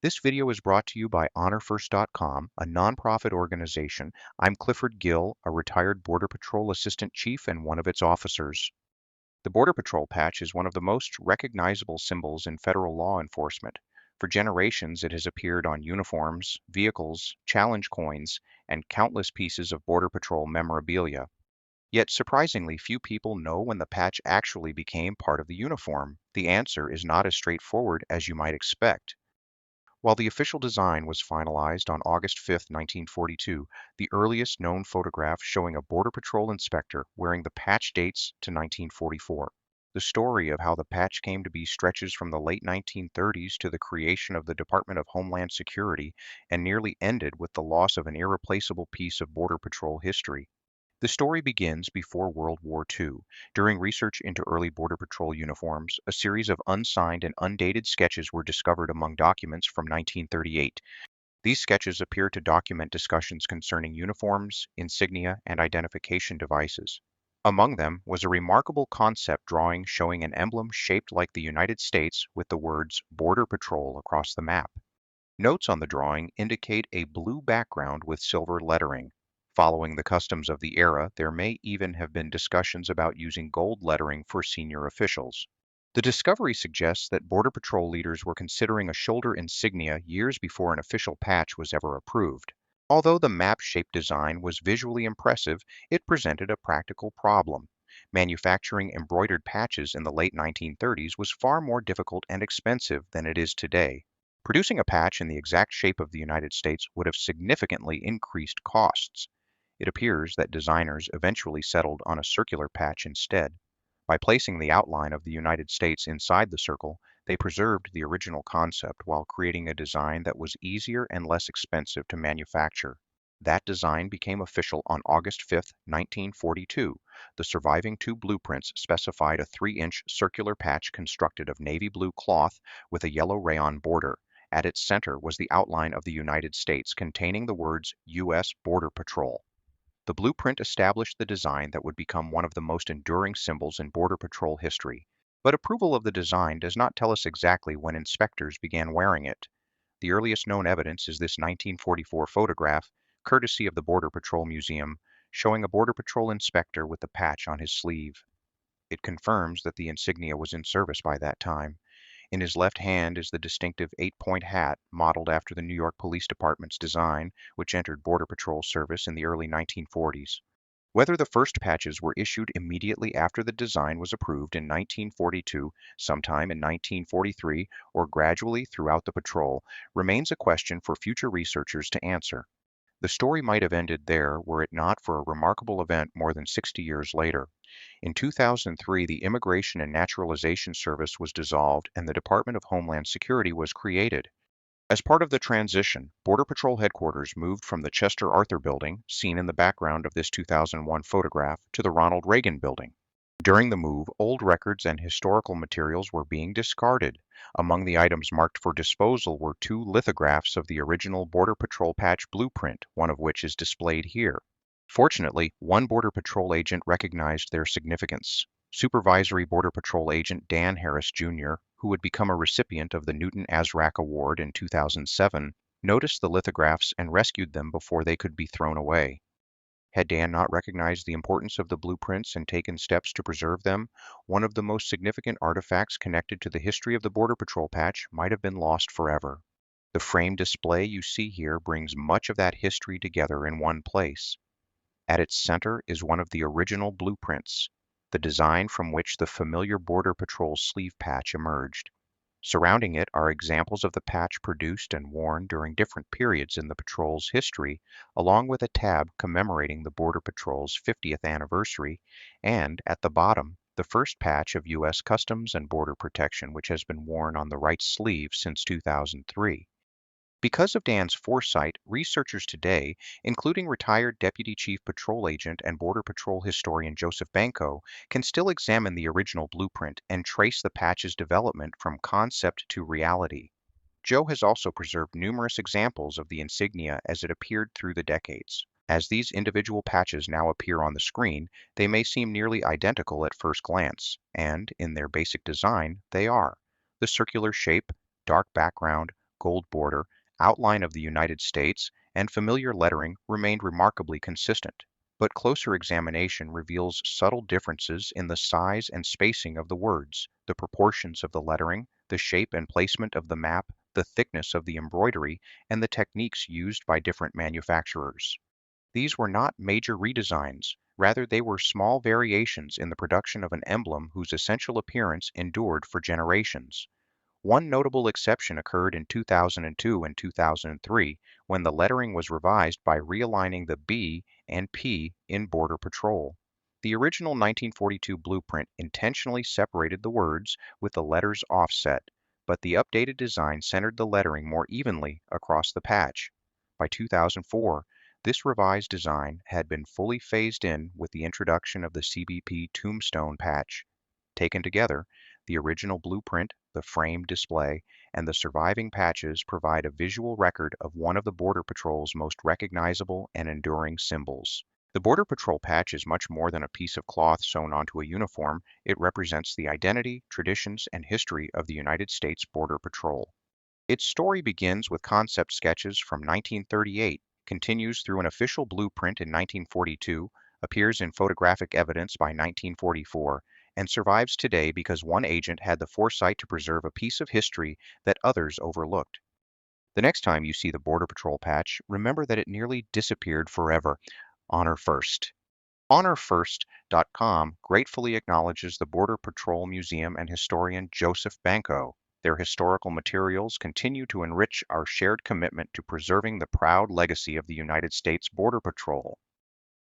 This video is brought to you by HonorFirst.com, a nonprofit organization. I'm Clifford Gill, a retired Border Patrol Assistant Chief and one of its officers. The Border Patrol patch is one of the most recognizable symbols in federal law enforcement. For generations, it has appeared on uniforms, vehicles, challenge coins, and countless pieces of Border Patrol memorabilia. Yet surprisingly few people know when the patch actually became part of the uniform. The answer is not as straightforward as you might expect. While the official design was finalized on August 5, 1942, the earliest known photograph showing a Border Patrol inspector wearing the patch dates to 1944. The story of how the patch came to be stretches from the late 1930s to the creation of the Department of Homeland Security and nearly ended with the loss of an irreplaceable piece of Border Patrol history. The story begins before World War II. During research into early Border Patrol uniforms, a series of unsigned and undated sketches were discovered among documents from 1938. These sketches appear to document discussions concerning uniforms, insignia, and identification devices. Among them was a remarkable concept drawing showing an emblem shaped like the United States with the words Border Patrol across the map. Notes on the drawing indicate a blue background with silver lettering. Following the customs of the era, there may even have been discussions about using gold lettering for senior officials. The discovery suggests that Border Patrol leaders were considering a shoulder insignia years before an official patch was ever approved. Although the map-shaped design was visually impressive, it presented a practical problem. Manufacturing embroidered patches in the late 1930s was far more difficult and expensive than it is today. Producing a patch in the exact shape of the United States would have significantly increased costs. It appears that designers eventually settled on a circular patch instead. By placing the outline of the United States inside the circle, they preserved the original concept while creating a design that was easier and less expensive to manufacture. That design became official on August 5, 1942. The surviving two blueprints specified a 3-inch circular patch constructed of navy blue cloth with a yellow rayon border. At its center was the outline of the United States containing the words U.S. Border Patrol. The blueprint established the design that would become one of the most enduring symbols in Border Patrol history. But approval of the design does not tell us exactly when inspectors began wearing it. The earliest known evidence is this 1944 photograph, courtesy of the Border Patrol Museum, showing a Border Patrol inspector with the patch on his sleeve. It confirms that the insignia was in service by that time. In his left hand is the distinctive 8-point hat modeled after the New York Police Department's design, which entered Border Patrol service in the early 1940s. Whether the first patches were issued immediately after the design was approved in 1942, sometime in 1943, or gradually throughout the patrol, remains a question for future researchers to answer. The story might have ended there were it not for a remarkable event more than 60 years later. In 2003, the Immigration and Naturalization Service was dissolved and the Department of Homeland Security was created. As part of the transition, Border Patrol headquarters moved from the Chester Arthur Building, seen in the background of this 2001 photograph, to the Ronald Reagan Building. During the move, old records and historical materials were being discarded. Among the items marked for disposal were 2 lithographs of the original Border Patrol patch blueprint, one of which is displayed here. Fortunately, one Border Patrol agent recognized their significance. Supervisory Border Patrol agent Dan Harris, Jr., who would become a recipient of the Newton-Azrak Award in 2007, noticed the lithographs and rescued them before they could be thrown away. Had Dan not recognized the importance of the blueprints and taken steps to preserve them, one of the most significant artifacts connected to the history of the Border Patrol patch might have been lost forever. The frame display you see here brings much of that history together in one place. At its center is one of the original blueprints, the design from which the familiar Border Patrol sleeve patch emerged. Surrounding it are examples of the patch produced and worn during different periods in the patrol's history, along with a tab commemorating the Border Patrol's 50th anniversary, and at the bottom, the first patch of U.S. Customs and Border Protection, which has been worn on the right sleeve since 2003. Because of Dan's foresight, researchers today, including retired Deputy Chief Patrol Agent and Border Patrol historian Joseph Banco, can still examine the original blueprint and trace the patch's development from concept to reality. Joe has also preserved numerous examples of the insignia as it appeared through the decades. As these individual patches now appear on the screen, they may seem nearly identical at first glance, and, in their basic design, they are. The circular shape, dark background, gold border, outline of the United States, and familiar lettering remained remarkably consistent. But closer examination reveals subtle differences in the size and spacing of the words, the proportions of the lettering, the shape and placement of the map, the thickness of the embroidery, and the techniques used by different manufacturers. These were not major redesigns, rather they were small variations in the production of an emblem whose essential appearance endured for generations. One notable exception occurred in 2002 and 2003 when the lettering was revised by realigning the B and P in Border Patrol. The original 1942 blueprint intentionally separated the words with the letters offset, but the updated design centered the lettering more evenly across the patch. By 2004, this revised design had been fully phased in with the introduction of the CBP Tombstone patch. Taken together, the original blueprint, the frame display, and the surviving patches provide a visual record of one of the Border Patrol's most recognizable and enduring symbols. The Border Patrol patch is much more than a piece of cloth sewn onto a uniform. It represents the identity, traditions, and history of the United States Border Patrol. Its story begins with concept sketches from 1938, continues through an official blueprint in 1942, appears in photographic evidence by 1944, and survives today because one agent had the foresight to preserve a piece of history that others overlooked. The next time you see the Border Patrol patch, remember that it nearly disappeared forever. Honor first. HonorFirst.com gratefully acknowledges the Border Patrol Museum and historian Joseph Banco. Their historical materials continue to enrich our shared commitment to preserving the proud legacy of the United States Border Patrol.